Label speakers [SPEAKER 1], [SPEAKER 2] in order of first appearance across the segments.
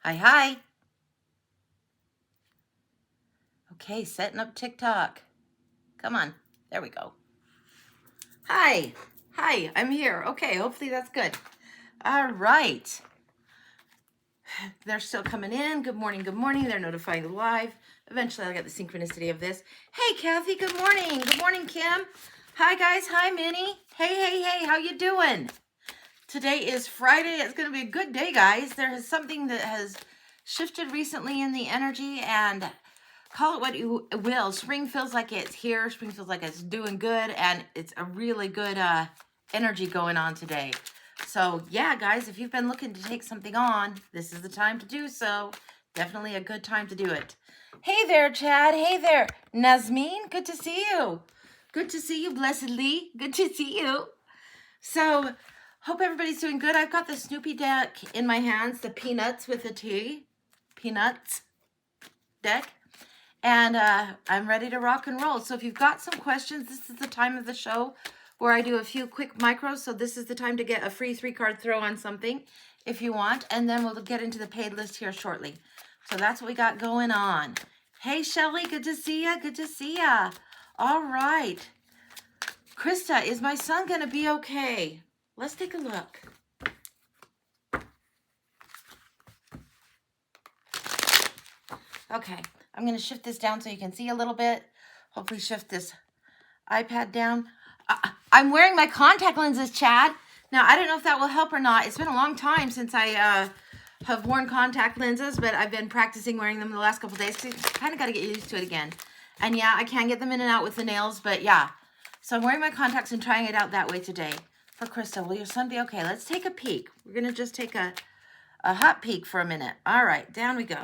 [SPEAKER 1] Hi, hi. Okay, setting up TikTok. Come on. There we go. Hi. Hi, I'm here. Okay, hopefully that's good. All right. They're still coming in. Good morning, good morning. They're notifying the live. Eventually I'll get the synchronicity of this. Hey, Kathy, good morning. Good morning, Kim. Hi, guys. Hi, Minnie. Hey, how you doing? Today is Friday. It's going to be a good day, guys. There is something that has shifted recently in the energy, and call it what you will. Spring feels like it's here. Spring feels like it's doing good, and it's a really good energy going on today. So yeah, guys, if you've been looking to take something on, this is the time to do so. Definitely a good time to do it. Hey there, Chad. Hey there, Nazmeen. Good to see you. Good to see you, Blessedly. Good to see you. So, hope everybody's doing good. I've got the Snoopy deck in my hands, the Peanuts with a T. Peanuts deck. And I'm ready to rock and roll. So if you've got some questions, this is the time of the show where I do a few quick micros. So this is the time to get a free 3-card throw on something if you want. And then we'll get into the paid list here shortly. So that's what we got going on. Hey, Shelly, good to see ya. Good to see ya. All right. Krista, is my son going to be okay? Let's take a look. Okay, I'm going to shift this down so you can see a little bit. Hopefully shift this iPad down. I'm wearing my contact lenses, Chad. Now, I don't know if that will help or not. It's been a long time since I have worn contact lenses, but I've been practicing wearing them the last couple days. Kind of got to get used to it again. And yeah, I can get them in and out with the nails, but yeah. So I'm wearing my contacts and trying it out that way today. For Krista, will your son be okay? Let's take a peek. We're going to just take a hot peek for a minute. All right, down we go.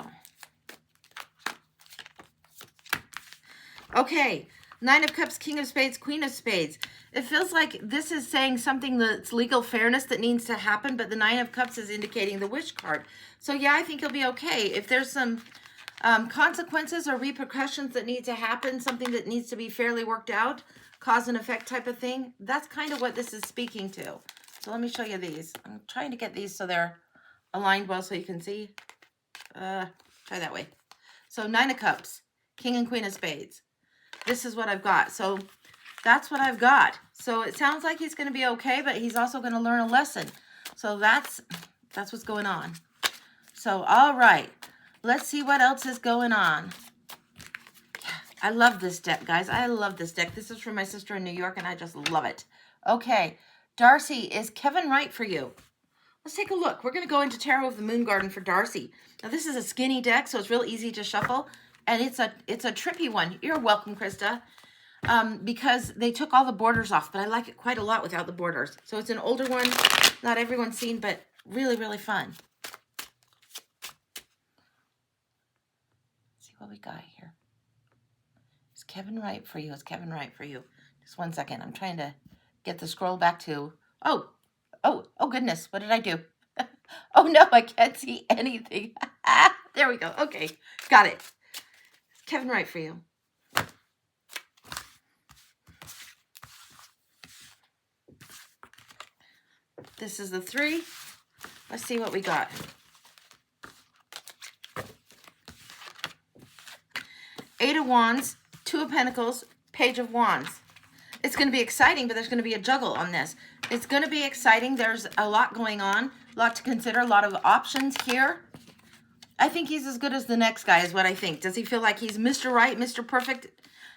[SPEAKER 1] Okay, 9 of Cups, King of Spades, Queen of Spades. It feels like this is saying something that's legal fairness that needs to happen, but the 9 of Cups is indicating the Wish card. So yeah, I think you'll be okay. If there's some consequences or repercussions that need to happen, something that needs to be fairly worked out, cause and effect type of thing, that's kind of what this is speaking to. So let me show you these. I'm trying to get these so they're aligned well so you can see. Try that way. So 9 of Cups, King and Queen of Spades. This is what I've got. So that's what I've got. So it sounds like he's going to be okay, but he's also going to learn a lesson. So that's what's going on. So, all right. Let's see what else is going on. I love this deck, guys. I love this deck. This is from my sister in New York, and I just love it. Okay. Darcy, is Kevin right for you? Let's take a look. We're going to go into Tarot of the Moon Garden for Darcy. Now, this is a skinny deck, so it's real easy to shuffle. And it's a trippy one. You're welcome, Krista. Because they took all the borders off, but I like it quite a lot without the borders. So it's an older one, not everyone's seen, but really, really fun. Let's see what we got here. Is Kevin right for you? Is Kevin right for you? Just one second. I'm trying to get the scroll back to... Oh, goodness. What did I do? Oh, no, I can't see anything. There we go. Okay, got it. Is Kevin right for you? This is the 3. Let's see what we got. Eight of Wands, 2 of Pentacles, Page of Wands. It's going to be exciting, but there's going to be a juggle on this. It's going to be exciting. There's a lot going on, a lot to consider, a lot of options here. I think he's as good as the next guy is what I think. Does he feel like he's Mr. Right, Mr. Perfect?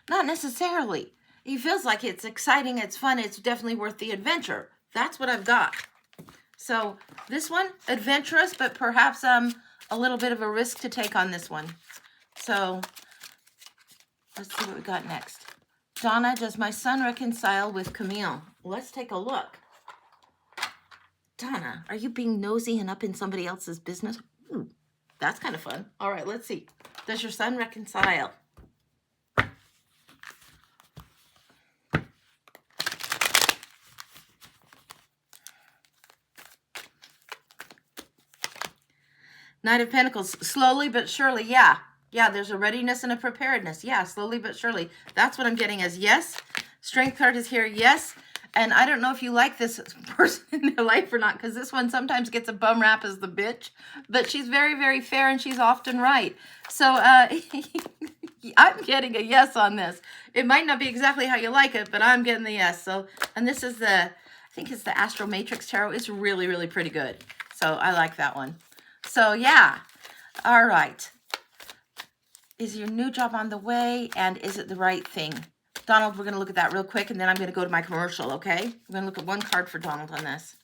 [SPEAKER 1] Not necessarily. He feels like it's exciting, it's fun, it's definitely worth the adventure. That's what I've got. So this one, adventurous, but perhaps a little bit of a risk to take on this one. So let's see what we got next. Donna, does my son reconcile with Camille? Let's take a look. Donna, are you being nosy and up in somebody else's business? Ooh, that's kind of fun. All right, let's see. Does your son reconcile? Knight of Pentacles, slowly but surely, yeah. Yeah, there's a readiness and a preparedness. Yeah, slowly but surely. That's what I'm getting as yes. Strength card is here, yes. And I don't know if you like this person in their life or not, because this one sometimes gets a bum rap as the bitch, but she's very, very fair and she's often right. So I'm getting a yes on this. It might not be exactly how you like it, but I'm getting the yes. So, and this is I think it's the Astro Matrix Tarot. It's really, really pretty good. So I like that one. So yeah, all right. Is your new job on the way, and is it the right thing? Donald, we're going to look at that real quick, and then I'm going to go to my commercial, okay? I'm going to look at one card for Donald on this.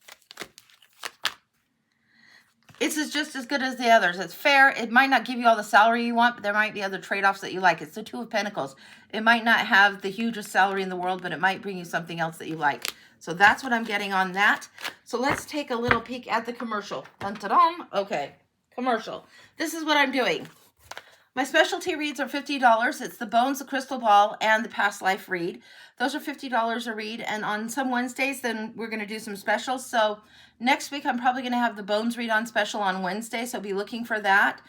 [SPEAKER 1] It's just as good as the others. It's fair. It might not give you all the salary you want, but there might be other trade-offs that you like. It's the Two of Pentacles. It might not have the hugest salary in the world, but it might bring you something else that you like. So that's what I'm getting on that. So let's take a little peek at the commercial. Dun-ta-dum. Okay, commercial. This is what I'm doing. My specialty reads are $50. It's the Bones, the Crystal Ball, and the Past Life read. Those are $50 a read. And on some Wednesdays, then we're going to do some specials. So next week, I'm probably going to have the Bones read on special on Wednesday. So be looking for that.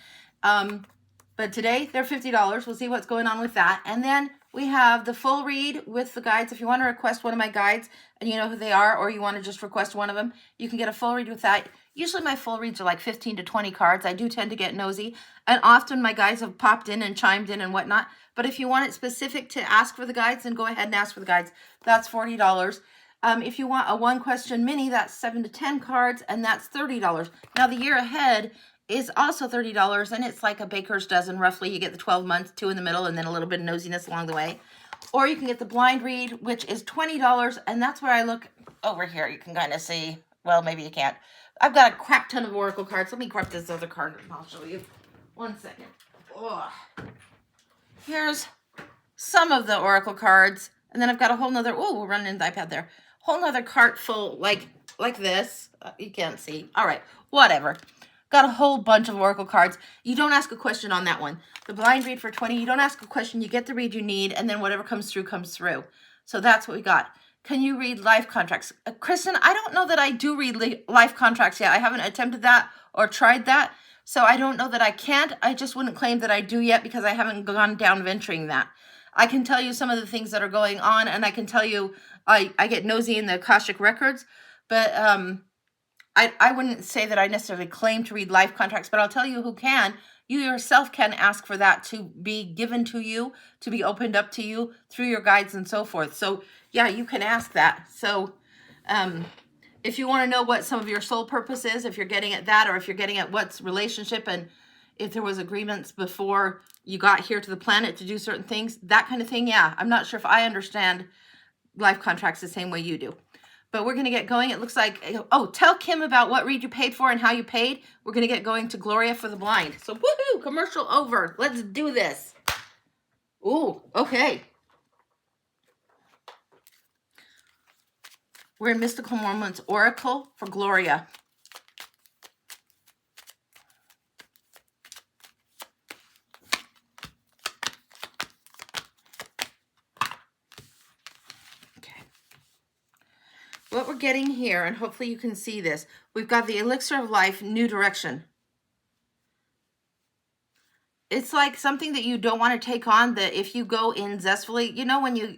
[SPEAKER 1] But today, they're $50. We'll see what's going on with that. And then we have the full read with the guides. If you want to request one of my guides and you know who they are, or you want to just request one of them, you can get a full read with that. Usually my full reads are like 15 to 20 cards. I do tend to get nosy. And often my guides have popped in and chimed in and whatnot. But if you want it specific to ask for the guides, then go ahead and ask for the guides. That's $40. If you want a one question mini, that's 7 to 10 cards, and that's $30. Now the year ahead is also $30, and it's like a baker's dozen roughly. You get the 12 months, 2 in the middle, and then a little bit of nosiness along the way. Or you can get the blind read, which is $20, and that's where I look over here. You can kind of see, well, maybe you can't. I've got a crap ton of oracle cards. Let me grab this other card and I'll show you. One second. Oh. Here's some of the oracle cards, and then I've got a whole nother, oh, we're running into the iPad there. Whole nother cart full, like this. You can't see. All right, whatever. Got a whole bunch of oracle cards. You don't ask a question on that one. The blind read for 20, you don't ask a question, you get the read you need, and then whatever comes through, comes through. So that's what we got. Can you read life contracts? Kristen, I don't know that I do read life contracts yet. I haven't attempted that or tried that. So I don't know that I can't. I just wouldn't claim that I do yet because I haven't gone down venturing that. I can tell you some of the things that are going on, and I can tell you I get nosy in the Akashic records, but I wouldn't say that I necessarily claim to read life contracts, but I'll tell you who can. You yourself can ask for that to be given to you, to be opened up to you through your guides and so forth. So yeah, you can ask that. So if you want to know what some of your soul purpose is, if you're getting at that, or if you're getting at what's relationship and if there was agreements before you got here to the planet to do certain things, that kind of thing, yeah. I'm not sure if I understand life contracts the same way you do. But we're going to get going. It looks like, oh, tell Kim about what read you paid for and how you paid. We're going to get going to Gloria for the blind. So woohoo, commercial over. Let's do this. Ooh, okay. We're in Mystical Moments Oracle for Gloria. What we're getting here, and hopefully you can see this, we've got the Elixir of Life, New Direction. It's like something that you don't want to take on, that if you go in zestfully, you know when you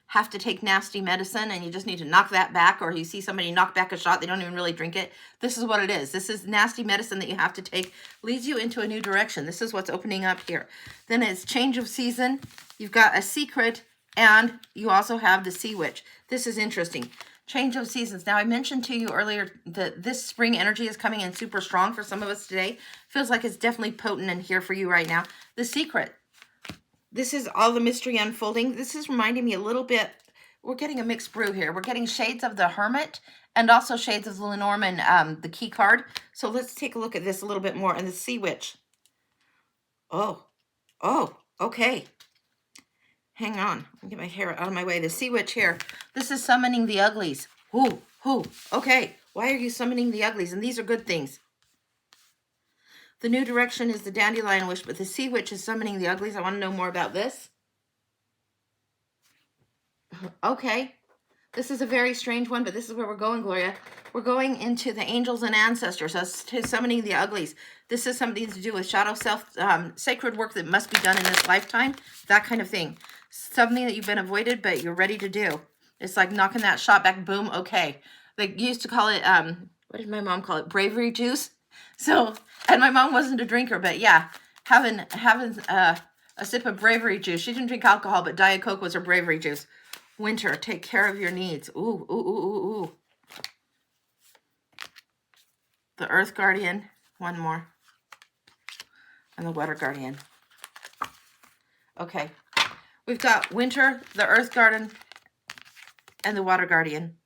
[SPEAKER 1] have to take nasty medicine and you just need to knock that back, or you see somebody knock back a shot, they don't even really drink it. This is what it is. This is nasty medicine that you have to take, leads you into a new direction. This is what's opening up here. Then it's change of season. You've got a secret, and you also have the Sea Witch. This is interesting. Change of seasons. Now, I mentioned to you earlier that this spring energy is coming in super strong for some of us today. Feels like it's definitely potent and here for you right now. The secret. This is all the mystery unfolding. This is reminding me a little bit, we're getting a mixed brew here. We're getting shades of the Hermit and also shades of the Lenormand, the key card. So let's take a look at this a little bit more. And the Sea Witch. Oh, okay. Hang on. Let me get my hair out of my way. The Sea Witch here. This is summoning the uglies. Who? Okay. Why are you summoning the uglies? And these are good things. The New Direction is the Dandelion Wish, but the Sea Witch is summoning the uglies. I want to know more about this. Okay. This is a very strange one, but this is where we're going, Gloria. We're going into the angels and ancestors, as to summoning the uglies. This is something to do with shadow self, sacred work that must be done in this lifetime, that kind of thing. Something that you've been avoided, but you're ready to do. It's like knocking that shot back, boom, okay. They used to call it, what did my mom call it? Bravery juice. So, and my mom wasn't a drinker, but yeah, having a sip of bravery juice. She didn't drink alcohol, but Diet Coke was her bravery juice. Winter, take care of your needs. Ooh, ooh, ooh, ooh, ooh. The Earth Guardian, one more. And the Water Guardian. Okay. We've got Winter, the Earth Guardian, and the Water Guardian.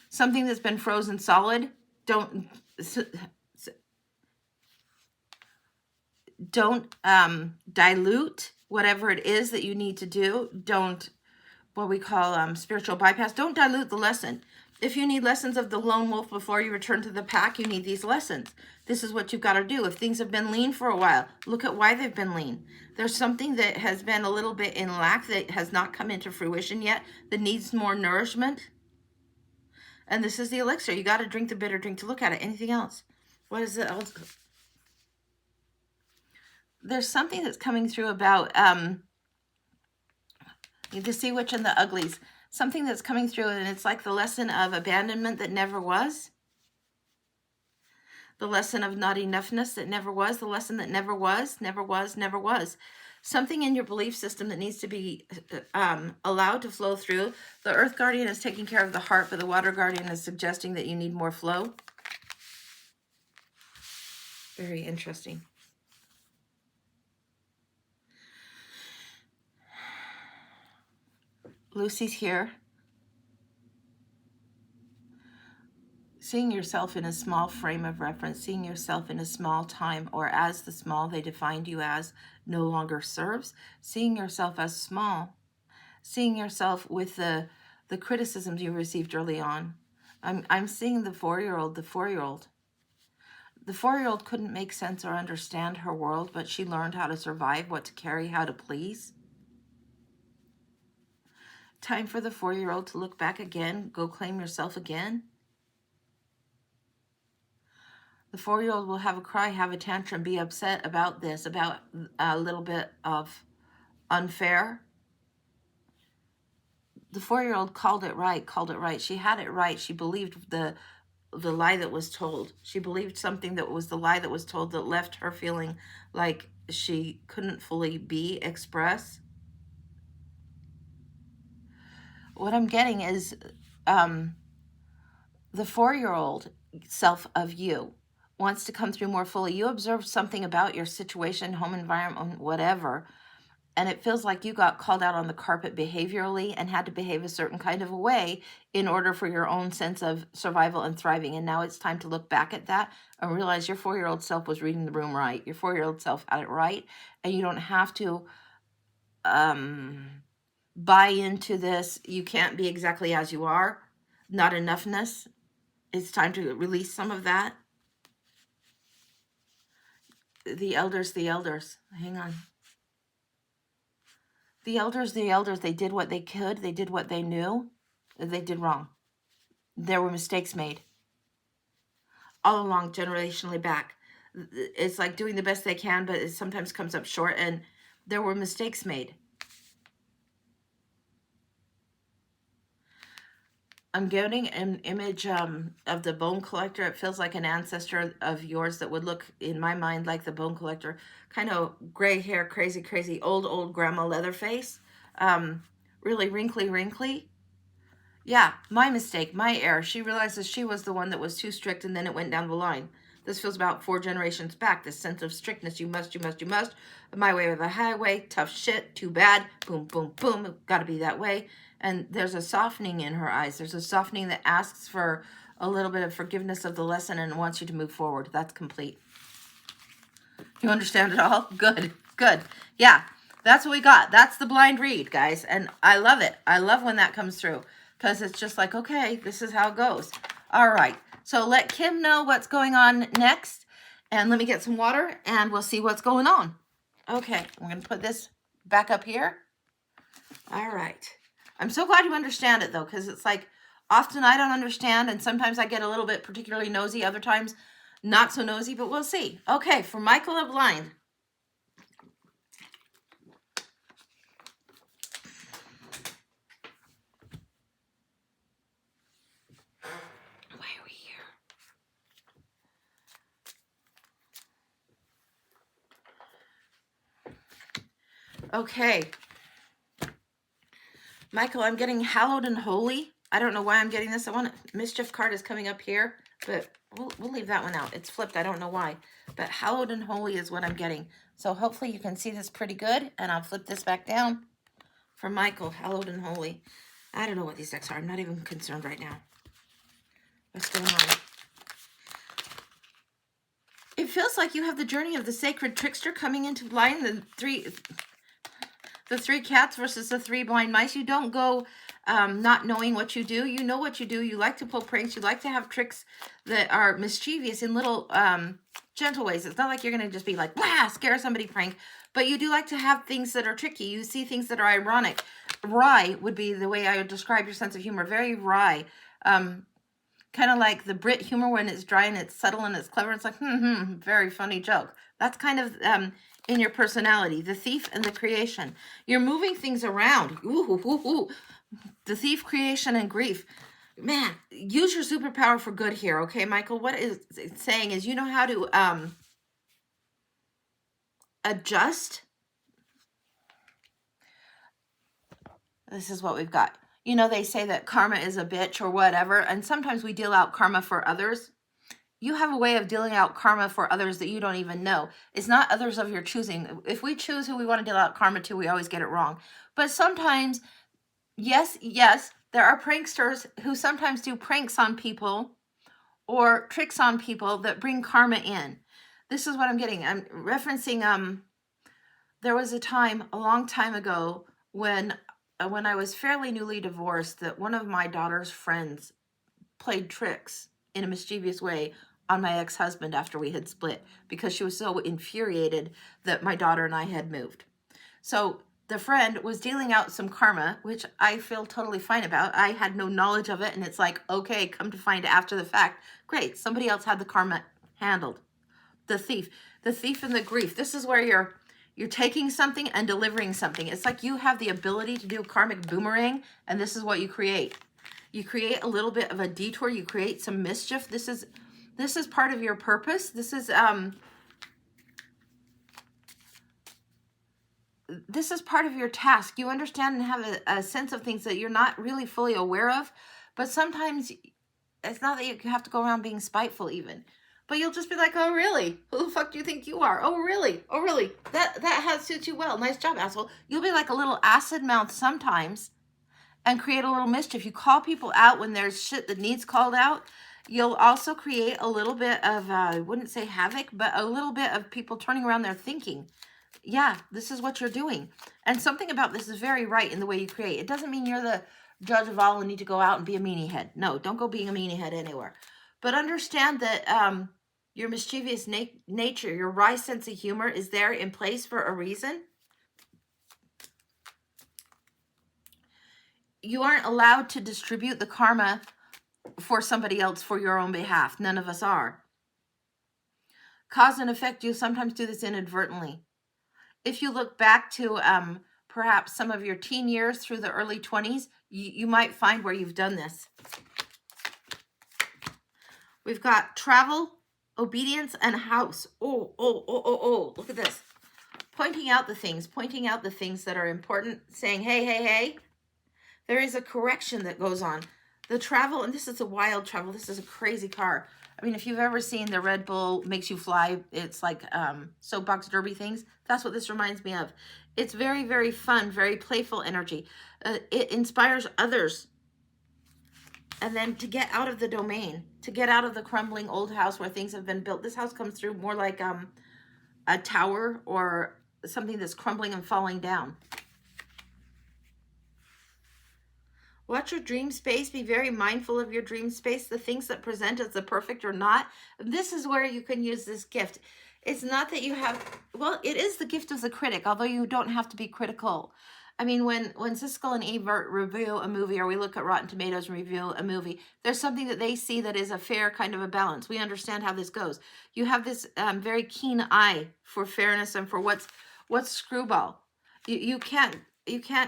[SPEAKER 1] Something that's been frozen solid, don't dilute whatever it is that you need to do. Don't, what we call spiritual bypass. Don't dilute the lesson. If you need lessons of the lone wolf before you return to the pack, you need these lessons. This is what you've got to do. If things have been lean for a while, look at why they've been lean. There's something that has been a little bit in lack that has not come into fruition yet, that needs more nourishment. And this is the elixir. You got to drink the bitter drink to look at it. Anything else? What is it else? There's something that's coming through about the Sea Witch and the Uglies. Something that's coming through, and it's like the lesson of abandonment that never was. The lesson of not enoughness that never was. The lesson that never was, never was, never was. Something in your belief system that needs to be allowed to flow through. The Earth Guardian is taking care of the heart, but the Water Guardian is suggesting that you need more flow. Very interesting. Lucy's here. Seeing yourself in a small frame of reference, seeing yourself in a small time, or as the small they defined you as, no longer serves. Seeing yourself as small. Seeing yourself with the criticisms you received early on. I'm seeing the 4-year-old, the 4-year-old. The 4-year-old couldn't make sense or understand her world, but she learned how to survive, what to carry, how to please. Time for the 4-year-old to look back again, go claim yourself again. The 4-year-old will have a cry, have a tantrum, be upset about this, about a little bit of unfair. The 4-year-old called it right, called it right. She had it right. She believed the lie that was told. She believed something that was the lie that was told that left her feeling like she couldn't fully express. What I'm getting is the 4-year-old self of you wants to come through more fully. You observed something about your situation, home environment, whatever, and it feels like you got called out on the carpet behaviorally and had to behave a certain kind of a way in order for your own sense of survival and thriving. And now it's time to look back at that and realize your 4-year-old self was reading the room right. Your 4-year-old self had it right, and you don't have to buy into this. You can't be exactly as you are. Not enoughness. It's time to release some of that. The elders, hang on. The elders, they did what they could. They did what they knew. They did wrong. There were mistakes made. All along, generationally back. It's like doing the best they can, but it sometimes comes up short, and there were mistakes made. I'm getting an image of the bone collector. It feels like an ancestor of yours that would look, in my mind, like the bone collector. Kind of gray hair, crazy, old grandma Leatherface. Really wrinkly. Yeah, my mistake, my error. She realizes she was the one that was too strict, and then it went down the line. This feels about 4 generations back. This sense of strictness. You must. My way or the highway. Tough shit. Too bad. Boom. Got to be that way. And there's a softening in her eyes. There's a softening that asks for a little bit of forgiveness of the lesson and wants you to move forward. That's complete. You understand it all? Good. Yeah, that's what we got. That's the blind read, guys. And I love it. I love when that comes through, because it's just like, okay, this is how it goes. All right. So let Kim know what's going on next. And let me get some water and we'll see what's going on. Okay, I'm going to put this back up here. All right. I'm so glad you understand it, though, because it's like often I don't understand, and sometimes I get a little bit particularly nosy, other times not so nosy, but we'll see. Okay, for Michael of Blind. Okay. Michael, I'm getting hallowed and holy. I don't know why I'm getting this. I want mischief card is coming up here, but we'll leave that one out. It's flipped. I don't know why, but hallowed and holy is what I'm getting. So hopefully you can see this pretty good, and I'll flip this back down for Michael, hallowed and holy. I don't know what these decks are. I'm not even concerned right now. What's going on? It feels like you have the journey of the sacred trickster coming into line. The three cats versus the three blind mice. You don't go not knowing what you do. You know what you do. You like to pull pranks. You like to have tricks that are mischievous in little gentle ways. It's not like you're going to just be like, wow, scare somebody prank. But you do like to have things that are tricky. You see things that are ironic. Wry would be the way I would describe your sense of humor. Very wry. Kind of like the Brit humor when it's dry and it's subtle and it's clever. It's like, very funny joke. That's kind of in your personality. The thief and the creation. You're moving things around. Ooh. The thief, creation, and grief. Man, use your superpower for good here, okay, Michael? What it's saying is you know how to adjust. This is what we've got. You know, they say that karma is a bitch or whatever, and sometimes we deal out karma for others. You have a way of dealing out karma for others that you don't even know. It's not others of your choosing. If we choose who we want to deal out karma to, we always get it wrong. But sometimes, yes, there are pranksters who sometimes do pranks on people or tricks on people that bring karma in. This is what I'm getting. I'm referencing, there was a time, a long time ago, when I was fairly newly divorced, that one of my daughter's friends played tricks in a mischievous way on my ex-husband after we had split because she was so infuriated that my daughter and I had moved. So the friend was dealing out some karma, which I feel totally fine about. I had no knowledge of it, and it's like, okay, come to find after the fact, great, somebody else had the karma handled. The thief and the grief. This is where you're taking something and delivering something. It's like you have the ability to do karmic boomerang, and this is what you create. You create a little bit of a detour. You create some mischief. This is part of your purpose. This is part of your task. You understand and have a sense of things that you're not really fully aware of, but sometimes it's not that you have to go around being spiteful even. But you'll just be like, oh, really? Who the fuck do you think you are? Oh, really? Oh, really? That suits you well. Nice job, asshole. You'll be like a little acid mouth sometimes and create a little mischief. You call people out when there's shit that needs called out. You'll also create a little bit of, I wouldn't say havoc, but a little bit of people turning around their thinking. Yeah, this is what you're doing. And something about this is very right in the way you create. It doesn't mean you're the judge of all and need to go out and be a meanie head. No, don't go being a meanie head anywhere. But understand that your mischievous nature, your wry sense of humor is there in place for a reason. You aren't allowed to distribute the karma for somebody else for your own behalf. None of us are. Cause and effect, you sometimes do this inadvertently. If you look back to perhaps some of your teen years through the early 20s, you might find where you've done this. We've got travel, obedience, and house. Oh, look at this. Pointing out the things that are important, saying, hey. There is a correction that goes on. The travel, and this is a wild travel. This is a crazy car. I mean, if you've ever seen the Red Bull Makes You Fly, it's like soapbox derby things. That's what this reminds me of. It's very, very fun, very playful energy. It inspires others. And then to get out of the domain, to get out of the crumbling old house where things have been built. This house comes through more like a tower or something that's crumbling and falling down. Watch your dream space. Be very mindful of your dream space, the things that present as the perfect or not. This is where you can use this gift. It's not that you have, well, it is the gift of the critic, although you don't have to be critical. I mean, when Siskel and Ebert review a movie, or we look at Rotten Tomatoes and review a movie, there's something that they see that is a fair kind of a balance. We understand how this goes. You have this very keen eye for fairness and for what's screwball. You can't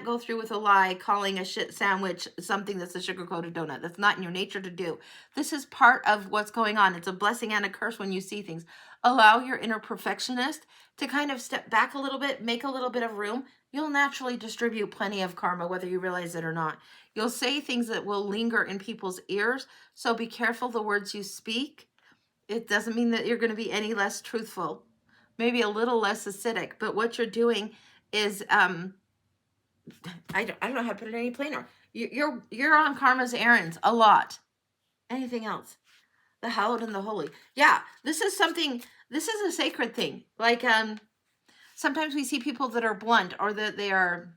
[SPEAKER 1] go through with a lie calling a shit sandwich something that's a sugar-coated donut. That's not in your nature to do. This is part of what's going on. It's a blessing and a curse when you see things. Allow your inner perfectionist to kind of step back a little bit, make a little bit of room, you'll naturally distribute plenty of karma, whether you realize it or not. You'll say things that will linger in people's ears, so be careful the words you speak. It doesn't mean that you're going to be any less truthful, maybe a little less acidic, but what you're doing is, I don't know how to put it any plainer. You're on karma's errands a lot. Anything else? The hallowed and the holy. Yeah, this is a sacred thing. Like, sometimes we see people that are blunt, or that they are,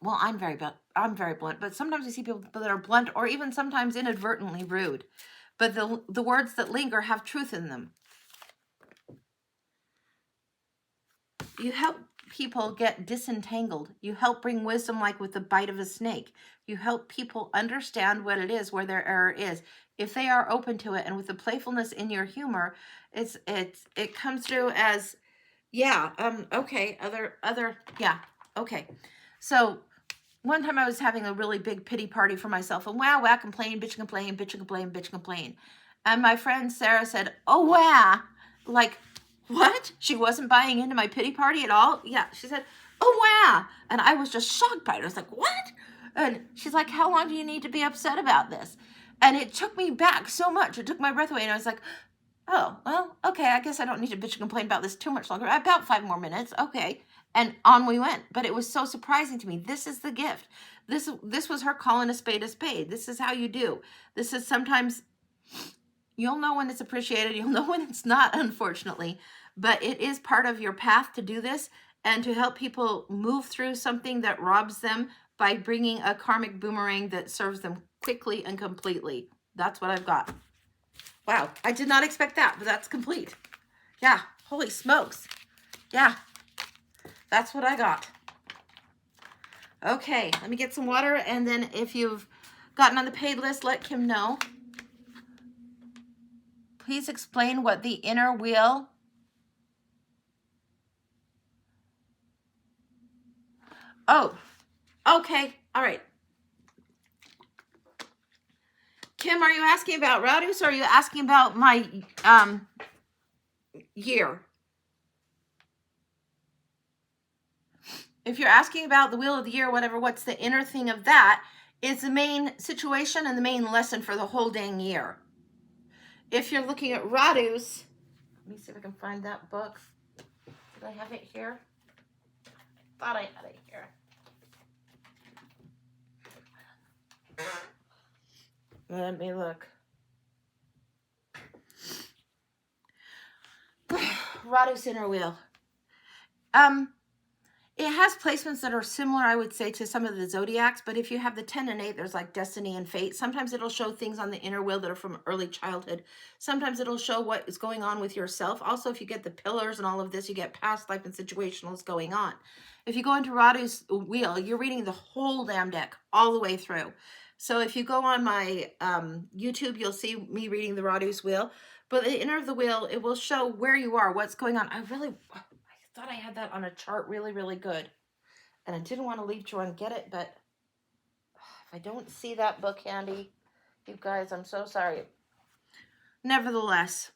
[SPEAKER 1] well, I'm very blunt, but sometimes we see people that are blunt, or even sometimes inadvertently rude. But the words that linger have truth in them. You help people get disentangled. You help bring wisdom like with the bite of a snake. You help people understand what it is, where their error is. If they are open to it, and with the playfulness in your humor, it comes through as, yeah, okay, yeah, okay. So one time I was having a really big pity party for myself, and wow, complain, bitch, complain, bitch, complain, bitch, complain. And my friend Sarah said, oh, wow, like, what? She wasn't buying into my pity party at all? Yeah, she said, oh, wow. And I was just shocked by it. I was like, what? And she's like, how long do you need to be upset about this? And it took me back so much. It took my breath away. And I was like, oh, well, okay, I guess I don't need to bitch and complain about this too much longer. About 5 more minutes. Okay. And on we went. But it was so surprising to me. This is the gift. This was her calling a spade a spade. This is how you do. This is sometimes, you'll know when it's appreciated. You'll know when it's not, unfortunately. But it is part of your path to do this, and to help people move through something that robs them by bringing a karmic boomerang that serves them quickly and completely. That's what I've got. Wow, I did not expect that, but that's complete. Yeah, holy smokes. Yeah, that's what I got. Okay, let me get some water, and then if you've gotten on the paid list, let Kim know. Please explain what the inner wheel. Oh, okay, all right. Kim, are you asking about Radius, or are you asking about my year? If you're asking about the wheel of the year, whatever, what's the inner thing of that, is the main situation and the main lesson for the whole dang year. If you're looking at Radius, let me see if I can find that book. Did I have it here? Thought I had it here. Let me look. Radius inner wheel. It has placements that are similar, I would say, to some of the zodiacs, but if you have the 10 and 8, there's like destiny and fate. Sometimes it'll show things on the inner wheel that are from early childhood. Sometimes it'll show what is going on with yourself. Also, if you get the pillars and all of this, you get past life and situationals going on. If you go into Radu's wheel, you're reading the whole damn deck all the way through. So if you go on my YouTube, you'll see me reading the Radu's wheel. But the inner of the wheel, it will show where you are, what's going on. I thought I had that on a chart really, really good. And I didn't want to leave to run get it, but if I don't see that book handy, you guys, I'm so sorry. Nevertheless,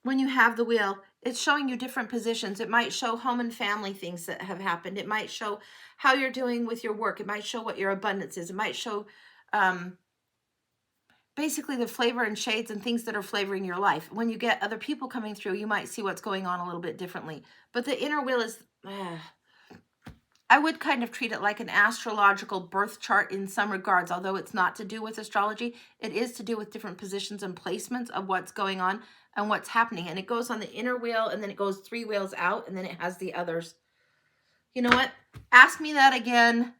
[SPEAKER 1] when you have the wheel, it's showing you different positions. It might show home and family things that have happened. It might show how you're doing with your work. It might show what your abundance is. It might show basically the flavor and shades and things that are flavoring your life. When you get other people coming through, you might see what's going on a little bit differently. But the inner wheel is, I would kind of treat it like an astrological birth chart in some regards, although it's not to do with astrology. It is to do with different positions and placements of what's going on and what's happening. And it goes on the inner wheel, and then it goes 3 wheels out, and then it has the others. You know what? Ask me that again.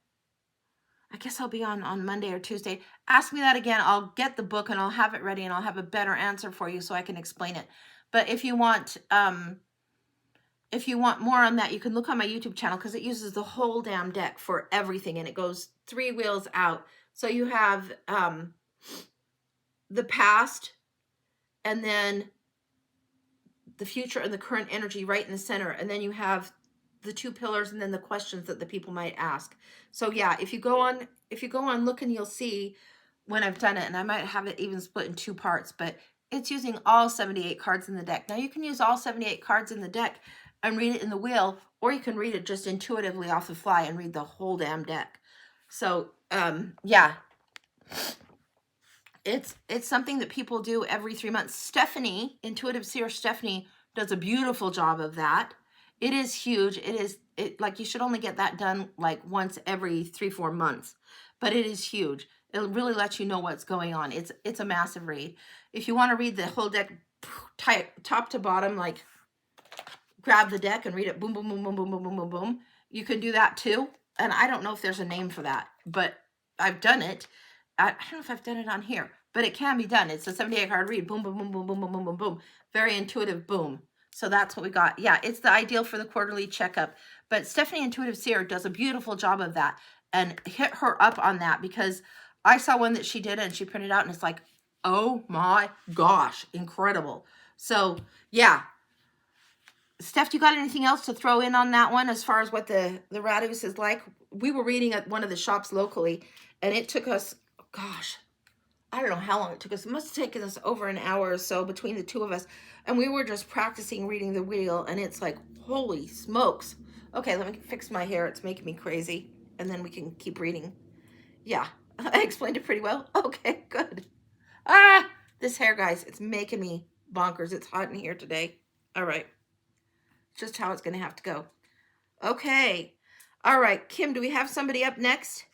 [SPEAKER 1] I guess I'll be on Monday or Tuesday. Ask me that again. I'll get the book and I'll have it ready, and I'll have a better answer for you so I can explain it. But if you want more on that, you can look on my YouTube channel, because it uses the whole damn deck for everything, and it goes 3 wheels out. So you have the past, and then the future and the current energy right in the center, and then you have the 2 pillars, and then the questions that the people might ask. So yeah, if you go on looking, you'll see when I've done it, and I might have it even split in 2 parts, but it's using all 78 cards in the deck. Now you can use all 78 cards in the deck and read it in the wheel, or you can read it just intuitively off the fly and read the whole damn deck. So, yeah, it's something that people do every 3 months. Stephanie, Intuitive Seer Stephanie, does a beautiful job of that. It is huge. It like you should only get that done like once every 3-4 months, but it is huge. It'll really let you know what's going on. It's a massive read. If you want to read the whole deck top to bottom, like grab the deck and read it boom, boom, boom, boom, boom, boom, boom, boom, boom, you can do that too. And I don't know if there's a name for that, but I've done it. I don't know if I've done it on here, but it can be done. It's a 78 card read. Boom, boom, boom, boom, boom, boom, boom, boom, boom. Very intuitive. Boom. So that's what we got. Yeah, it's the ideal for the quarterly checkup. But Stephanie Intuitive Seer does a beautiful job of that, and hit her up on that, because I saw one that she did and she printed out and it's like, oh my gosh, incredible. So yeah. Steph, you got anything else to throw in on that one as far as what the Radius is like? We were reading at one of the shops locally, and it took us, gosh, I don't know how long it took us. It must have taken us over an hour or so between the two of us. And we were just practicing reading the wheel, and it's like, holy smokes. Okay, let me fix my hair. It's making me crazy. And then we can keep reading. Yeah, I explained it pretty well. Okay, good. Ah, this hair, guys, it's making me bonkers. It's hot in here today. All right. Just how it's going to have to go. Okay. All right. Kim, do we have somebody up next?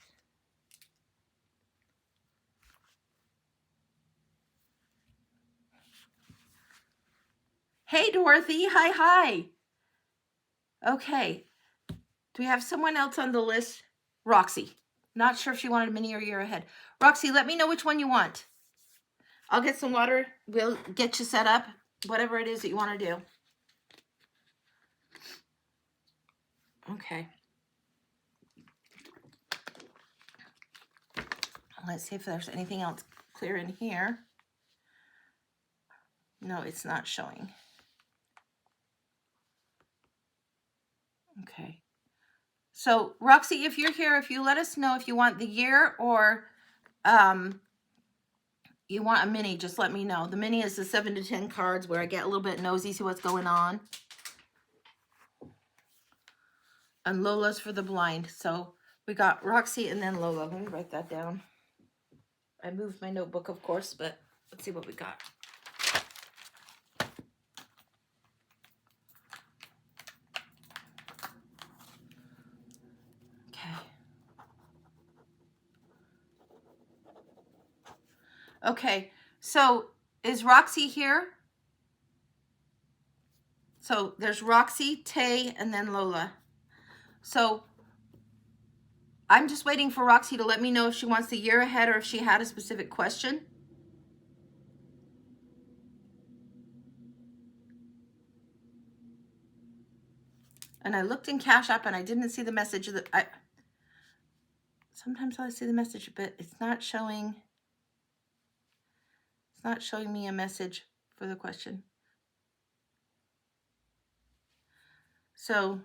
[SPEAKER 1] Hey, Dorothy. Hi, hi. Okay. Do we have someone else on the list? Roxy. Not sure if she wanted a mini or year ahead. Roxy, let me know which one you want. I'll get some water. We'll get you set up. Whatever it is that you want to do. Okay. Let's see if there's anything else clear in here. No, it's not showing. Okay. So, Roxy, if you're here, if you let us know if you want the year or you want a mini, just let me know. The mini is the 7 to 10 cards where I get a little bit nosy, see what's going on. And Lola's for the blind. So we got Roxy and then Lola. Let me write that down. I moved my notebook, of course, but let's see what we got. Okay. Okay, so is Roxy here? So there's Roxy, Tay, and then Lola. So I'm just waiting for Roxy to let me know if she wants the year ahead or if she had a specific question. And I looked in Cash App and I didn't see the message that sometimes I see the message, but it's not showing. It's not showing me a message for the question. So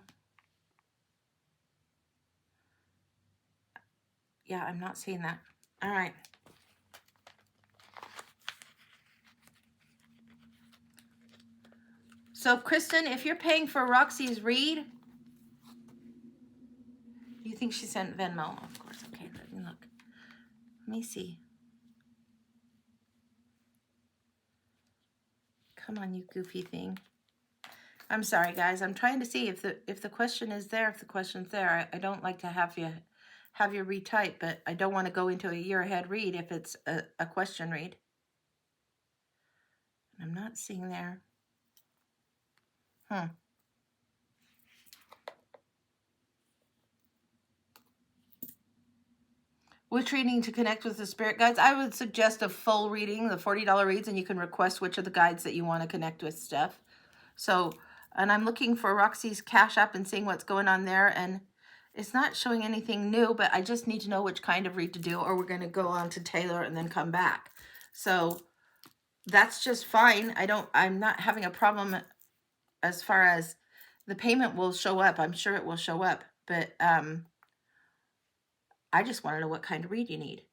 [SPEAKER 1] yeah, I'm not seeing that. All right. So Kristen, if you're paying for Roxy's read, you think she sent Venmo? Of course. Okay, let me look. Let me see. Come on, you goofy thing. I'm sorry, guys. I'm trying to see if the question is there. If the question's there, I don't like to have you retype, but I don't want to go into a year ahead read if it's a question read. I'm not seeing there. Which reading to connect with the spirit guides? I would suggest a full reading, the $40 reads, and you can request which of the guides that you want to connect with, Steph. So, and I'm looking for Roxy's Cash App and seeing what's going on there, and it's not showing anything new, but I just need to know which kind of read to do, or we're going to go on to Taylor and then come back. So that's just fine. I'm not having a problem as far as the payment will show up. I'm sure it will show up, but I just want to know what kind of read you need.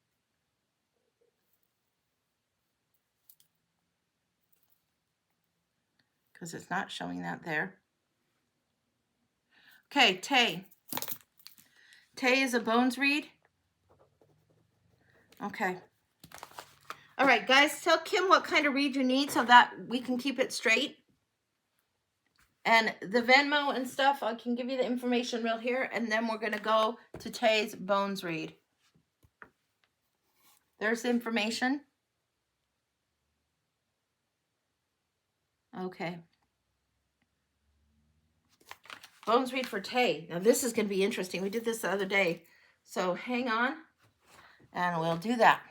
[SPEAKER 1] Because it's not showing that there. Okay, Tay. Tay is a Bones read. Okay. All right, guys, tell Kim what kind of read you need so that we can keep it straight. And the Venmo and stuff, I can give you the information real here, and then we're going to go to Tay's Bones read. There's the information. Okay. Bones read for Tay. Now, this is going to be interesting. We did this the other day. So hang on, and we'll do that.